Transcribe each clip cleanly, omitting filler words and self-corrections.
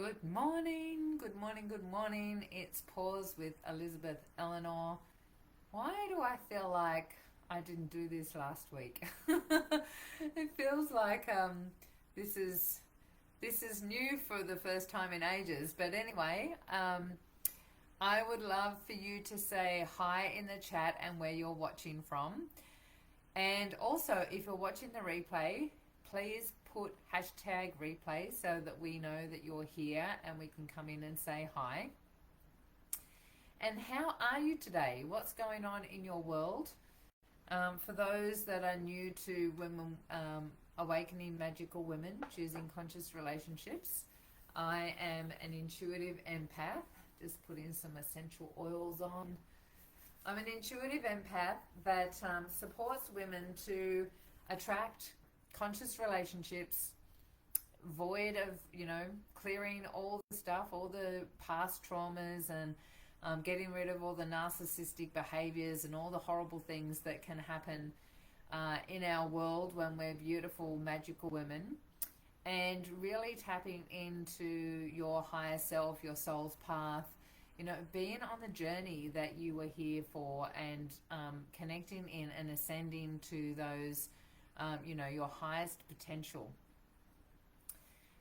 Good morning, good morning, good morning. It's Pause with Elizabeth Eleanor. Why do I feel like I didn't do this last week? It feels like this is this is new for the first time in ages. But anyway, I would love for you to say hi in the chat and where you're watching from. And also, if you're watching the replay, please put hashtag replay so that we know that you're here and we can come in and say hi. And how are you today? What's going on in your world? For those that are new to Women Awakening Magical Women, Choosing Conscious Relationships, I am an intuitive empath. Just putting some essential oils on. I'm an intuitive empath that supports women to attract conscious relationships, void of, clearing all the stuff, all the past traumas, and getting rid of all the narcissistic behaviors and all the horrible things that can happen in our world when we're beautiful, magical women, and really tapping into your higher self, your soul's path, being on the journey that you were here for, and connecting in and ascending to those, your highest potential.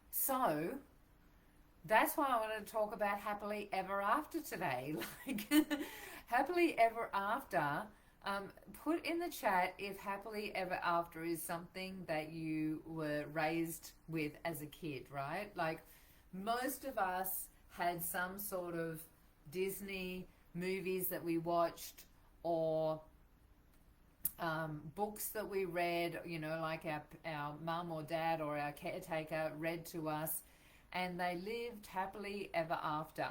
So that's why I wanted to talk about happily ever after today. Like, happily ever after. Put in the chat if happily ever after is something that you were raised with as a kid, right? Like, most of us had some sort of Disney movies that we watched, or books that we read, like our mum or dad or our caretaker read to us, and they lived happily ever after.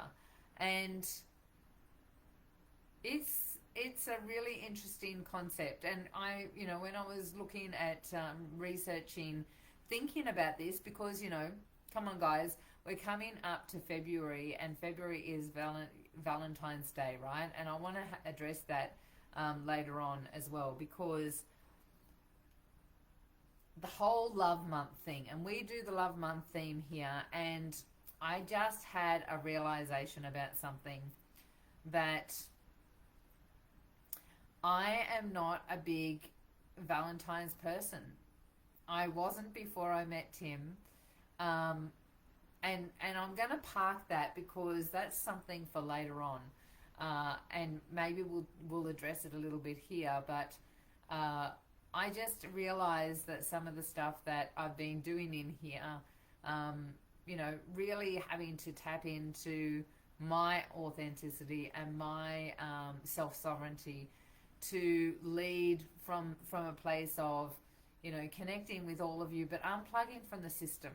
And it's a really interesting concept. And when I was looking at researching, thinking about this, because, come on guys, we're coming up to February, and February is Valentine's Day, right? And I want to address that later on as well, because the whole love month thing, and we do the love month theme here, and I just had a realization about something, that I am not a big Valentine's person. I wasn't before I met Tim. And I'm going to park that, because that's something for later on. And maybe we'll address it a little bit here, but I just realized that some of the stuff that I've been doing in here, really having to tap into my authenticity and my self-sovereignty to lead from a place of, connecting with all of you, but unplugging from the system.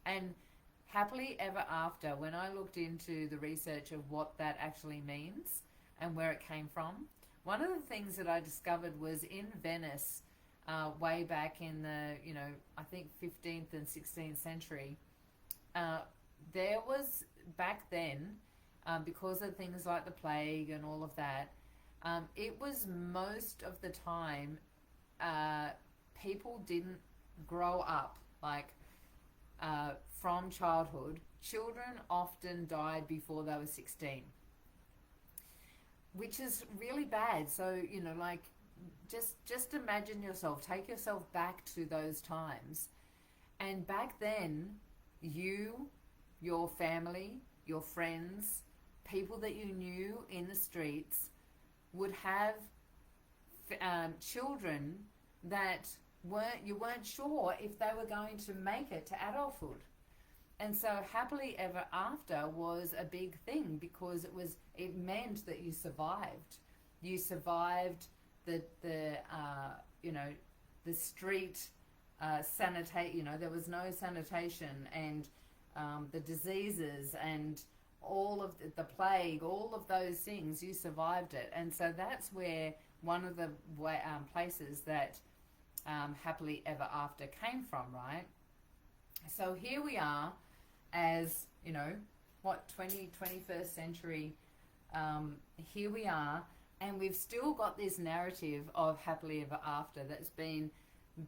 And happily ever after, when I looked into the research of what that actually means and where it came from, one of the things that I discovered was in Venice, way back in the, I think 15th and 16th century, there was, back then, because of things like the plague and all of that, it was most of the time, people didn't grow up, like, from childhood. Children often died before they were 16, which is really bad. So, just imagine yourself, take yourself back to those times. And back then, you, your family, your friends, people that you knew in the streets would have children that you weren't sure if they were going to make it to adulthood. And so happily ever after was a big thing, because it meant that you survived. You survived the street there was no sanitation, and the diseases and all of the plague, all of those things, you survived it. And so that's where one of the places that happily ever after came from, right? So here we are, as 21st century, here we are, and we've still got this narrative of happily ever after that's been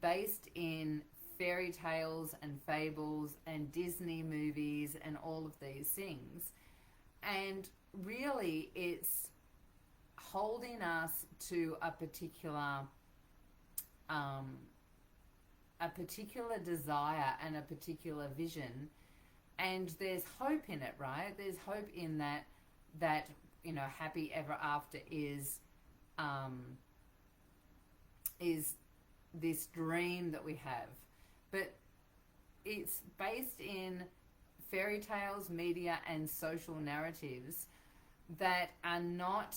based in fairy tales and fables and Disney movies and all of these things. And really, it's holding us to um, a particular desire and a particular vision, and there's hope in it, right? There's hope in that happy ever after is this dream that we have, but it's based in fairy tales, media, and social narratives that are not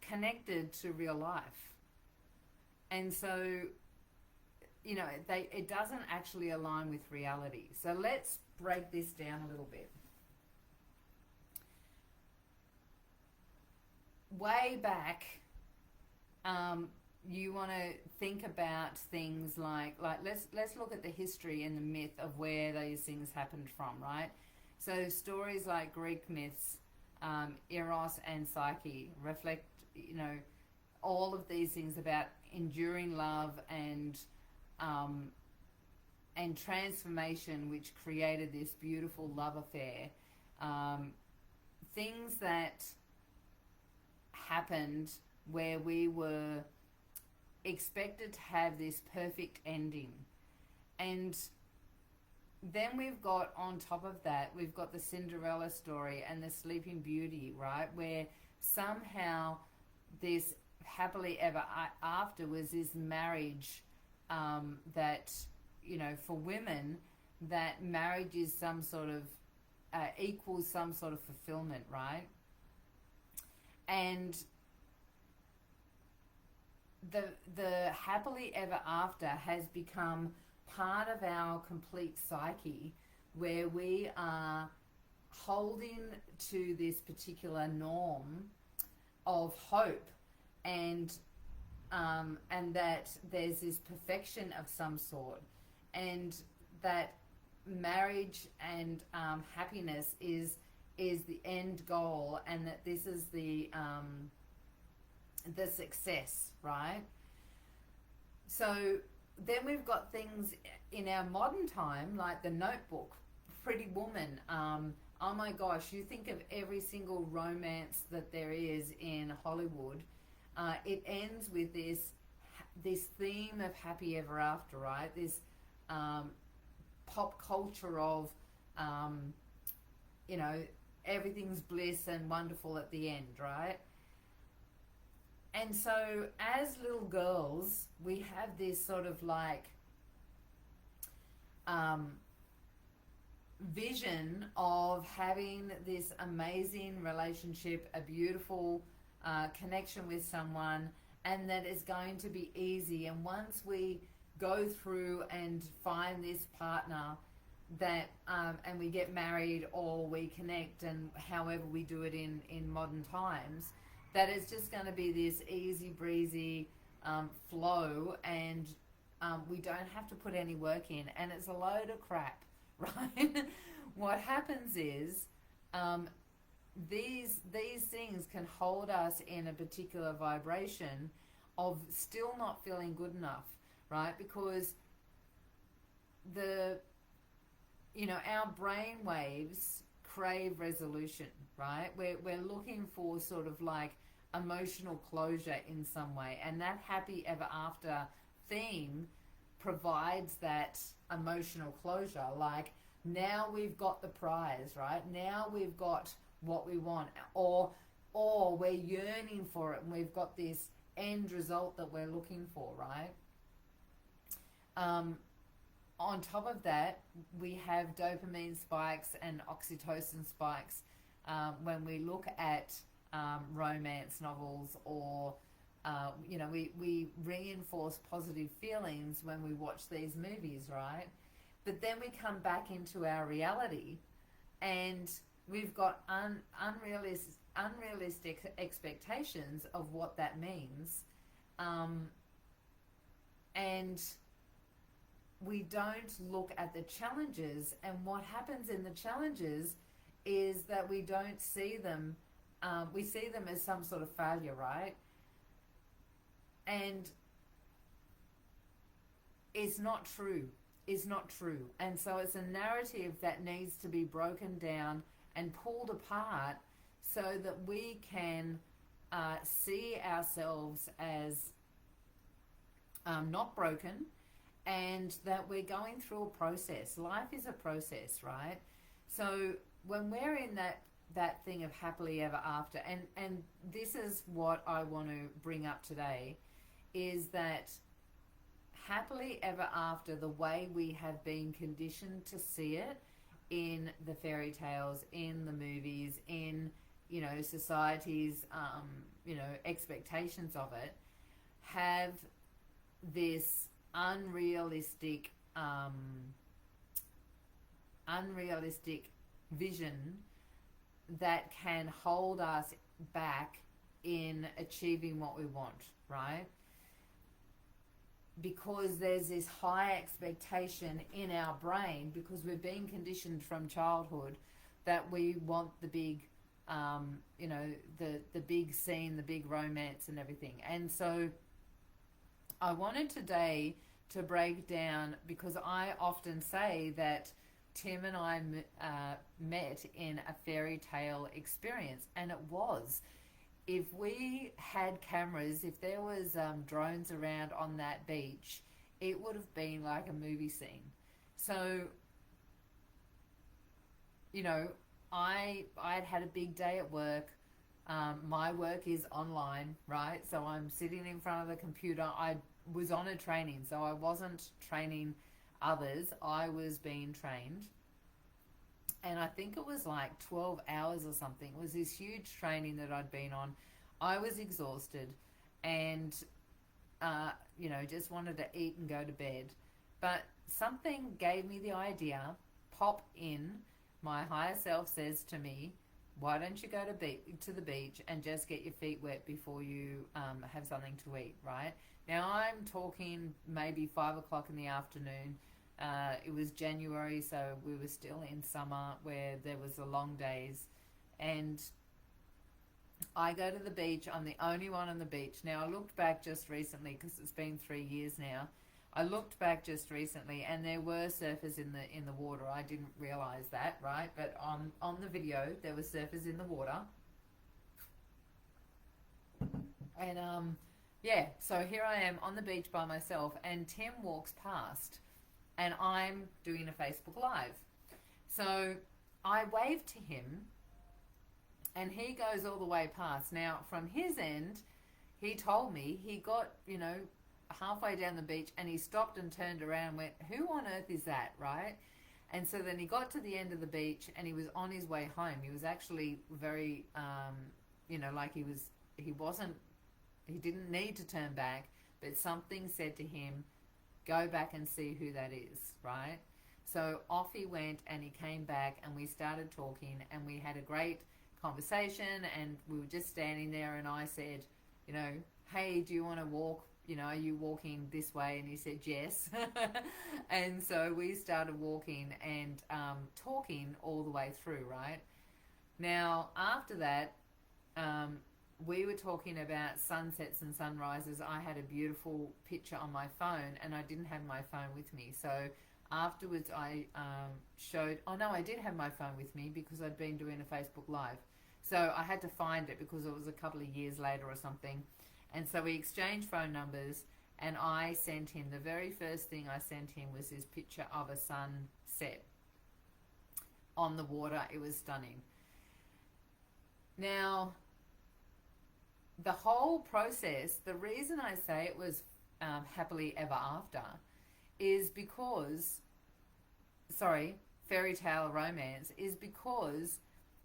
connected to real life. And so, it doesn't actually align with reality. So let's break this down a little bit. Way back, you want to think about things like let's look at the history and the myth of where those things happened from, right? So stories like Greek myths, Eros and Psyche reflect, all of these things about enduring love and transformation, which created this beautiful love affair. Things that happened where we were expected to have this perfect ending. And then we've got, on top of that, we've got the Cinderella story and the Sleeping Beauty, right? Where somehow this happily ever after was this marriage, that, for women, that marriage is some sort of, equals some sort of fulfillment, right? And the happily ever after has become part of our complete psyche, where we are holding to this particular norm of hope, and that there's this perfection of some sort, and that marriage and happiness is the end goal, and that this is the success, right? So then we've got things in our modern time like The Notebook, Pretty Woman. Oh my gosh, you think of every single romance that there is in Hollywood. It ends with this theme of happy ever after, right? This pop culture of everything's bliss and wonderful at the end, right? And so as little girls, we have this sort of like vision of having this amazing relationship, a beautiful connection with someone, and that it's going to be easy. And once we go through and find this partner, that and we get married or we connect, and however we do it in modern times, that it's just going to be this easy breezy flow, and we don't have to put any work in, and it's a load of crap, right? What happens is these things can hold us in a particular vibration of still not feeling good enough, right? Because our brain waves crave resolution, right? We're looking for sort of like emotional closure in some way, and that happy ever after theme provides that emotional closure. Like, now we've got the prize, right? Now we've got what we want, or we're yearning for it, and we've got this end result that we're looking for, right? On top of that, we have dopamine spikes and oxytocin spikes when we look at romance novels, or we reinforce positive feelings when we watch these movies, right? But then we come back into our reality, and we've got unrealistic expectations of what that means, and we don't look at the challenges. And what happens in the challenges is that we don't see them. We see them as some sort of failure, right? And it's not true. is not true. And so it's a narrative that needs to be broken down and pulled apart so that we can see ourselves as not broken, and that we're going through a process. Life is a process, right? So when we're in that thing of happily ever after, and this is what I want to bring up today, is that happily ever after, the way we have been conditioned to see it in the fairy tales, in the movies, in, you know, society's expectations of it, have this unrealistic vision that can hold us back in achieving what we want, right? Because there's this high expectation in our brain, because we've been conditioned from childhood that we want the big, the big scene, the big romance and everything. And so I wanted today to break down, because I often say that Tim and I met in a fairy tale experience, and it was. If we had cameras, if there was drones around on that beach, it would have been like a movie scene. So, you know, I'd had a big day at work. My work is online, right? So I'm sitting in front of the computer. I was on a training, so I wasn't training others. I was being trained. And I think it was like 12 hours or something. It was this huge training that I'd been on. I was exhausted and, just wanted to eat and go to bed. But something gave me the idea, pop in. My higher self says to me, why don't you go to the beach and just get your feet wet before you have something to eat, right? Now I'm talking maybe 5 o'clock in the afternoon. It was January, so we were still in summer where there was the long days. And I go to the beach. I'm the only one on the beach. Now I looked back just recently, because it's been 3 years now. I looked back just recently, and there were surfers in the water. I didn't realize that, right? But on the video, there were surfers in the water. And so here I am on the beach by myself, and Tim walks past, and I'm doing a Facebook Live. So I wave to him, and he goes all the way past. Now, from his end, he told me he got, halfway down the beach, and he stopped and turned around and went, who on earth is that, right? And so then he got to the end of the beach, and he was on his way home. He was actually very, he didn't need to turn back, but something said to him, go back and see who that is, right? So off he went, and he came back, and we started talking, and we had a great conversation, and we were just standing there, and I said, hey, do you want to walk? Are you walking this way? And he said, yes. And so we started walking and talking all the way through, right? Now, after that, we were talking about sunsets and sunrises. I had a beautiful picture on my phone, and I didn't have my phone with me. So afterwards I I did have my phone with me, because I'd been doing a Facebook Live. So I had to find it, because it was a couple of years later or something. And so we exchanged phone numbers, and I sent him, the very first thing I sent him was this picture of a sunset on the water. It was stunning. Now, the whole process, the reason I say it was happily ever after is because, fairy tale romance, is because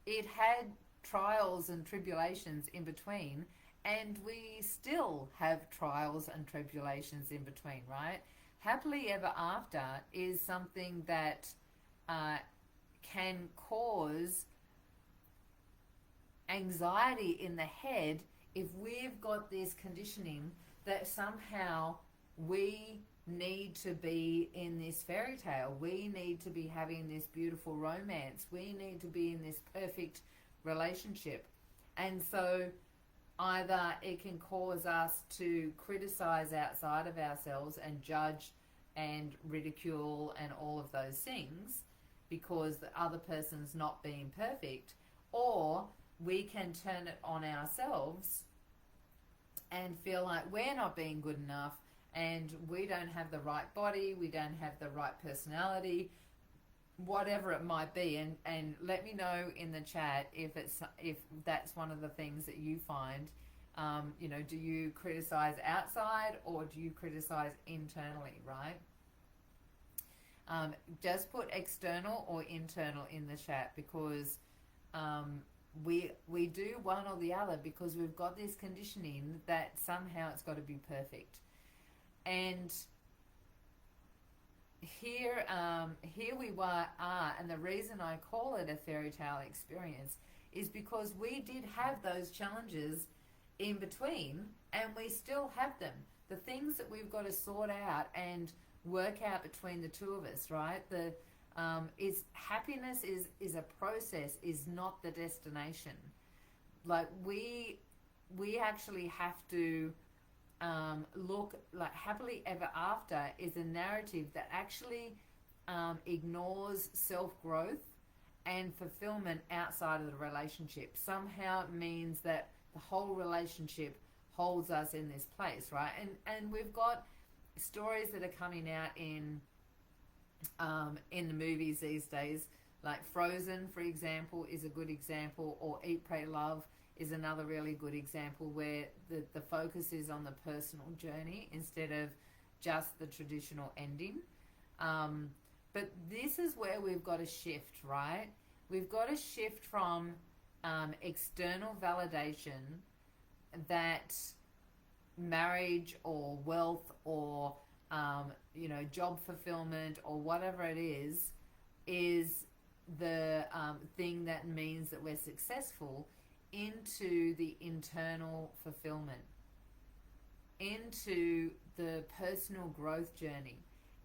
it had trials and tribulations in between, and we still have trials and tribulations in between, right? Happily ever after is something that can cause anxiety in the head if we've got this conditioning that somehow we need to be in this fairy tale. We need to be having this beautiful romance. We need to be in this perfect relationship. And so either it can cause us to criticize outside of ourselves and judge and ridicule and all of those things because the other person's not being perfect, or we can turn it on ourselves and feel like we're not being good enough and we don't have the right body, we don't have the right personality, whatever it might be. And let me know in the chat if that's one of the things that you find. Do you criticize outside or do you criticize internally, right? Just put external or internal in the chat, because we do one or the other, because we've got this conditioning that somehow it's got to be perfect. And here we are, and the reason I call it a fairy tale experience is because we did have those challenges in between, and we still have them. The things that we've got to sort out and work out between the two of us, right? Happiness is a process, is not the destination. Like we actually have to look like happily ever after is a narrative that actually ignores self-growth and fulfillment outside of the relationship. Somehow it means that the whole relationship holds us in this place, right? And we've got stories that are coming out in the movies these days, like Frozen, for example, is a good example, or Eat, Pray, Love is another really good example, where the focus is on the personal journey instead of just the traditional ending. But this is where we've got to shift, right? We've got to shift from external validation that marriage or wealth or job fulfillment or whatever it is the thing that means that we're successful, into the internal fulfillment, into the personal growth journey,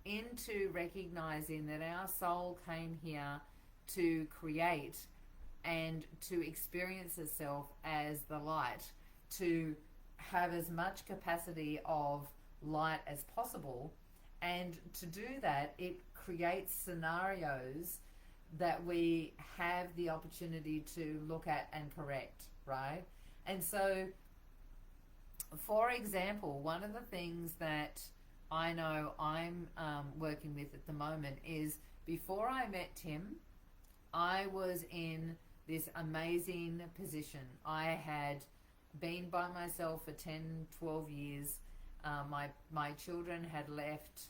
into recognizing that our soul came here to create and to experience itself as the light, to have as much capacity of light as possible. And to do that, it creates scenarios that we have the opportunity to look at and correct, right? And so, for example, one of the things that I know I'm working with at the moment is, before I met Tim, I was in this amazing position. I had been by myself for 10, 12 years. My children had left,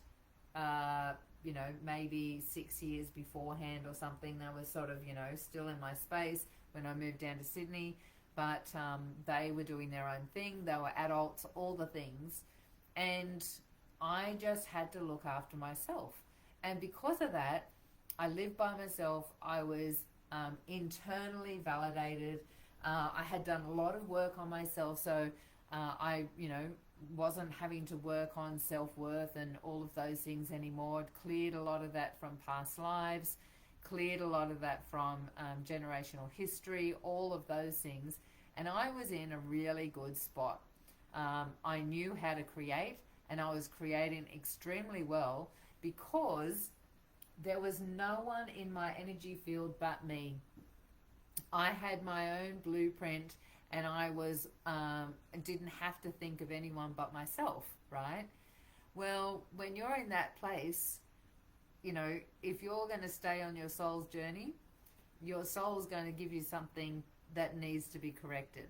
maybe 6 years beforehand or something. They were sort of, still in my space when I moved down to Sydney, but they were doing their own thing. They were adults, all the things. And I just had to look after myself. And because of that, I lived by myself. I was internally validated. I had done a lot of work on myself, so I wasn't having to work on self-worth and all of those things anymore. I'd cleared a lot of that from past lives, cleared a lot of that from generational history, all of those things. And I was in a really good spot. I knew how to create, and I was creating extremely well, because there was no one in my energy field but me. I had my own blueprint, and I was didn't have to think of anyone but myself, right? Well, when you're in that place, if you're going to stay on your soul's journey, your soul's going to give you something that needs to be corrected.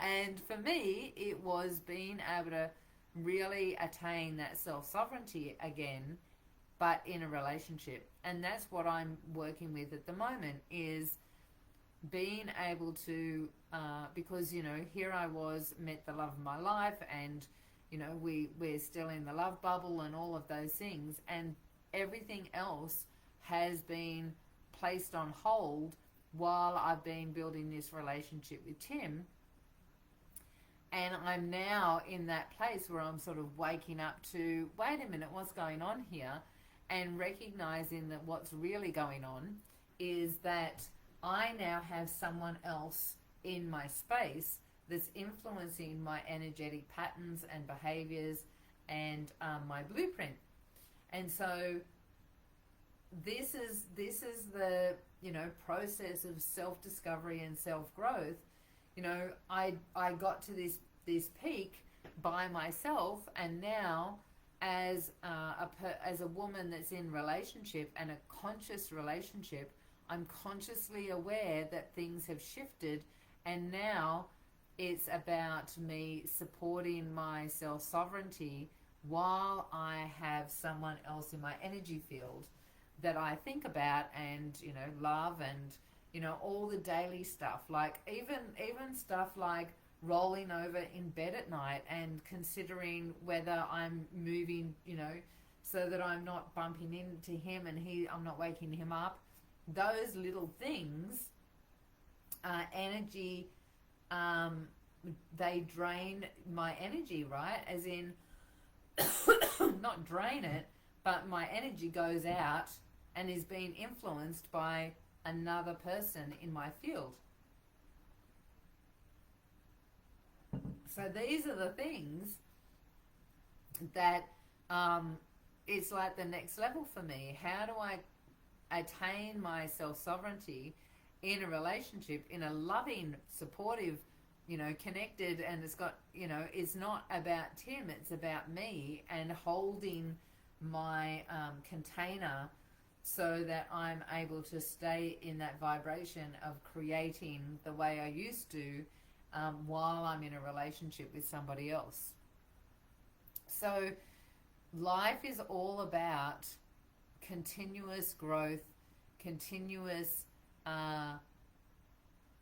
And for me, it was being able to really attain that self-sovereignty again, but in a relationship. And that's what I'm working with at the moment, is being able to, because, here I was, met the love of my life, and, we're still in the love bubble and all of those things, and everything else has been placed on hold while I've been building this relationship with Tim. And I'm now in that place where I'm sort of waking up to, wait a minute, what's going on here? And recognizing that what's really going on is that I now have someone else in my space that's influencing my energetic patterns and behaviors and my blueprint. And so this is the, you know, process of self-discovery and self-growth. You know, I got to this peak by myself, and now as as a woman that's in relationship, and a conscious relationship, I'm consciously aware that things have shifted, and now it's about me supporting my self sovereignty while I have someone else in my energy field that I think about and, you know, love, and, you know, all the daily stuff, like even stuff like rolling over in bed at night and considering whether I'm moving, you know, so that I'm not bumping into him and I'm not waking him up. Those little things, energy, they drain my energy, right? As in, not drain it, but my energy goes out and is being influenced by another person in my field. So these are the things that, it's like the next level for me. How do I attain my self-sovereignty in a relationship, in a loving, supportive, you know, connected, and it's got, you know, it's not about Tim, it's about me, and holding my container so that I'm able to stay in that vibration of creating the way I used to, while I'm in a relationship with somebody else. So life is all about continuous growth, continuous,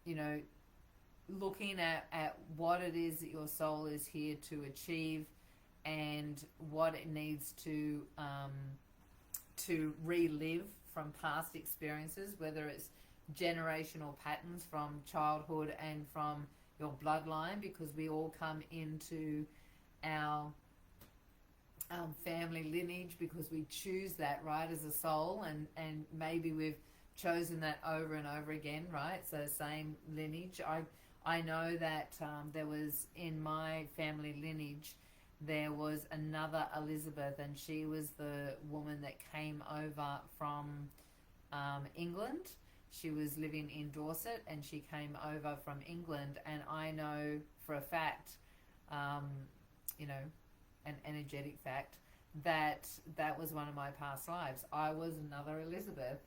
you know, looking at what it is that your soul is here to achieve, and what it needs to relive from past experiences, whether it's generational patterns from childhood and from your bloodline, because we all come into our family lineage because we choose that, right, as a soul, and maybe we've chosen that over and over again, right? So same lineage. I know that there was, in my family lineage, there was another Elizabeth, and she was the woman that came over from England. She was living in Dorset, and she came over from England, and I know for a fact, you know, an energetic fact, that that was one of my past lives. I was another Elizabeth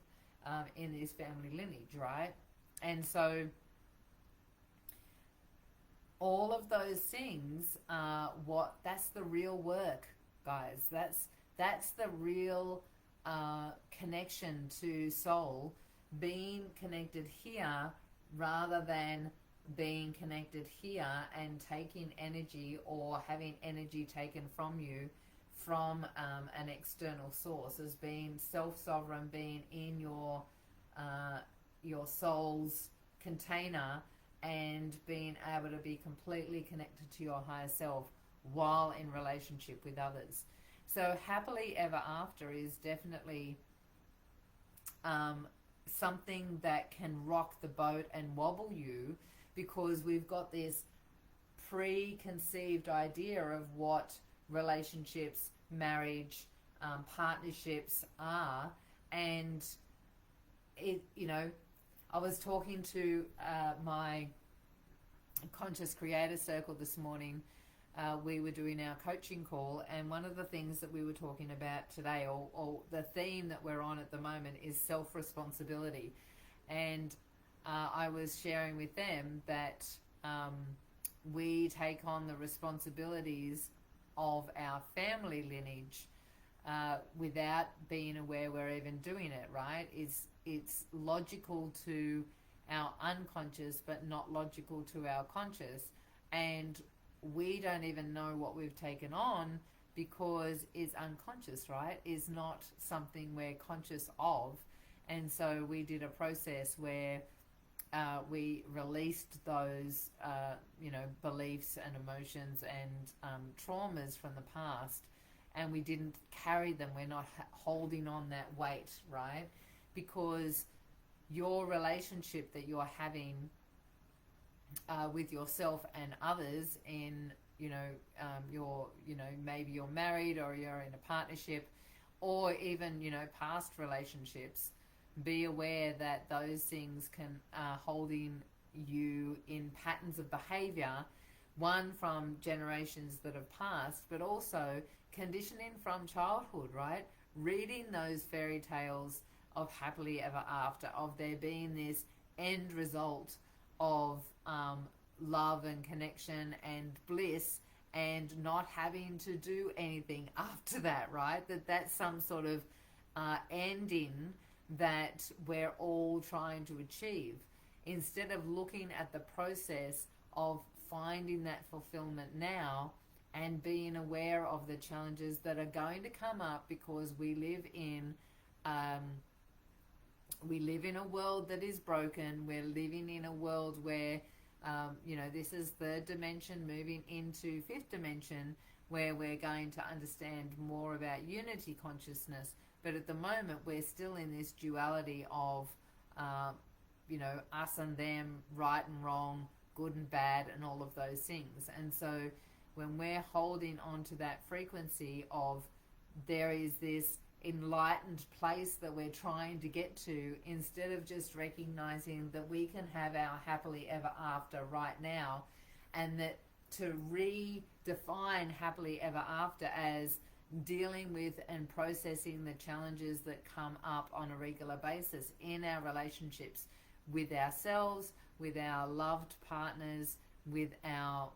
in this family lineage, right? And so all of those things are that's the real work, guys. That's the real connection to soul, being connected here rather than being connected here and taking energy, or having energy taken from you from an external source, as being self-sovereign, being in your soul's container, and being able to be completely connected to your higher self while in relationship with others. So happily ever after is definitely something that can rock the boat and wobble you, because we've got this preconceived idea of what relationships, marriage, partnerships are. And it, you know, I was talking to my Conscious Creator Circle this morning. We were doing our coaching call, and one of the things that we were talking about today, or the theme that we're on at the moment, is self-responsibility. And I was sharing with them that we take on the responsibilities of our family lineage without being aware we're even doing it, right? It's logical to our unconscious, but not logical to our conscious. And we don't even know what we've taken on because it's unconscious, right? It's not something we're conscious of. And so we did a process where we released those, you know, beliefs and emotions and traumas from the past, and we didn't carry them. We're not holding on that weight, right? Because your relationship that you're having with yourself and others in, you know, maybe you're married or you're in a partnership, or even, you know, past relationships, be aware that those things can holding you in patterns of behavior, one from generations that have passed, but also conditioning from childhood, right? Reading those fairy tales of happily ever after, of there being this end result of love and connection and bliss, and not having to do anything after that, right? That's some sort of ending that we're all trying to achieve, instead of looking at the process of finding that fulfillment now and being aware of the challenges that are going to come up, because um, we live in a world that is broken. We're living in a world where you know, this is third dimension moving into fifth dimension, where we're going to understand more about unity consciousness. But at the moment, we're still in this duality of, you know, us and them, right and wrong, good and bad, and all of those things. And so when we're holding on to that frequency of there is this enlightened place that we're trying to get to, instead of just recognizing that we can have our happily ever after right now, and that to redefine happily ever after as dealing with and processing the challenges that come up on a regular basis in our relationships with ourselves, with our loved partners, with our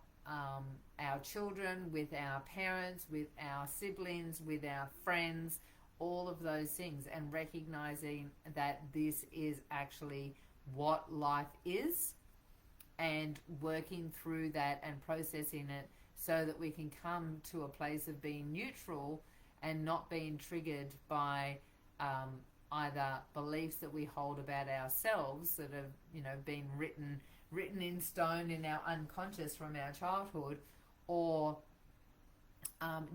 children, with our parents, with our siblings, with our friends, all of those things, and recognizing that this is actually what life is, and working through that and processing it so that we can come to a place of being neutral and not being triggered by either beliefs that we hold about ourselves that have, you know, been written in stone in our unconscious from our childhood, or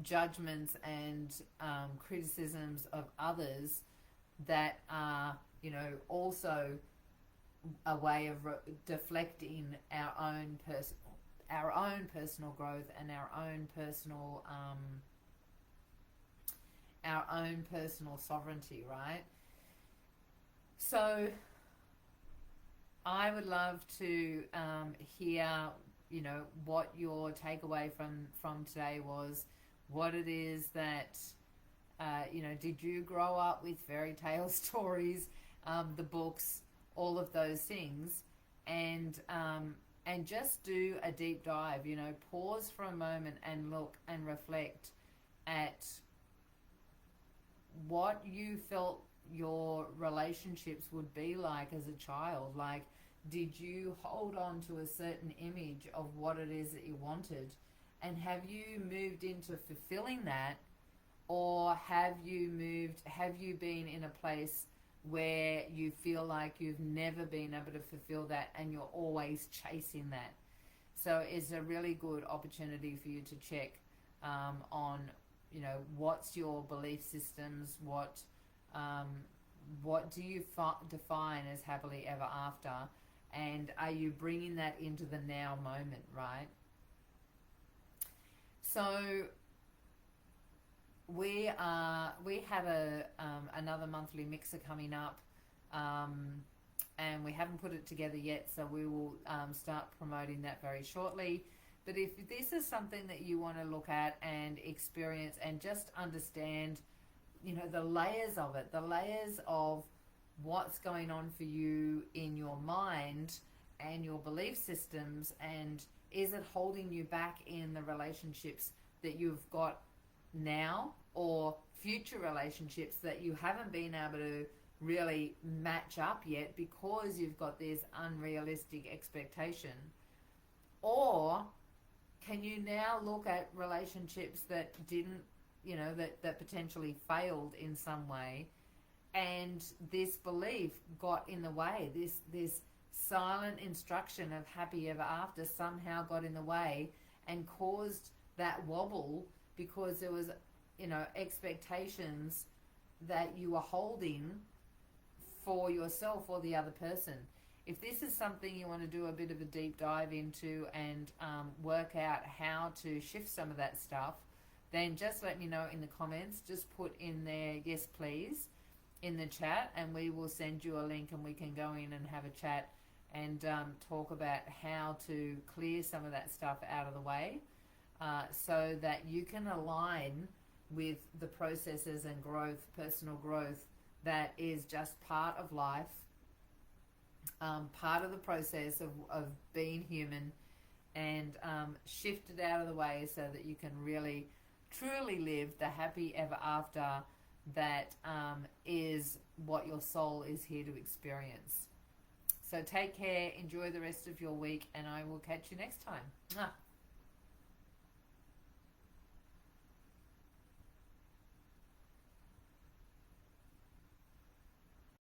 judgments and criticisms of others that are, you know, also a way of deflecting our own personal growth and our own personal sovereignty, right? So I would love to hear, you know, what your takeaway from today was, what it is that, you know, did you grow up with fairy tale stories, the books, all of those things, and just do a deep dive, you know, pause for a moment and look and reflect at what you felt your relationships would be like as a child. Like, did you hold on to a certain image of what it is that you wanted, and have you moved into fulfilling that, or have you been in a place where you feel like you've never been able to fulfill that and you're always chasing that? So it's a really good opportunity for you to check on, you know, what's your belief systems, what do you define as happily ever after, and are you bringing that into the now moment, right? So we have another monthly mixer coming up, and we haven't put it together yet, so we will start promoting that very shortly. But if this is something that you want to look at and experience and just understand, you know, the layers of it, the layers of what's going on for you in your mind and your belief systems, and is it holding you back in the relationships that you've got now, or future relationships that you haven't been able to really match up yet because you've got this unrealistic expectation? Or can you now look at relationships that didn't, you know, that potentially failed in some way, and this belief got in the way, this silent instruction of happy ever after somehow got in the way and caused that wobble, because there was, you know, expectations that you were holding for yourself or the other person. If this is something you want to do a bit of a deep dive into and work out how to shift some of that stuff, then just let me know in the comments. Just put in there, yes, please, in the chat, and we will send you a link and we can go in and have a chat and talk about how to clear some of that stuff out of the way so that you can align with the processes and growth, personal growth, that is just part of life, part of the process of being human, and shift it out of the way so that you can really truly live the happy ever after that is what your soul is here to experience. So take care, enjoy the rest of your week, and I will catch you next time. Mwah.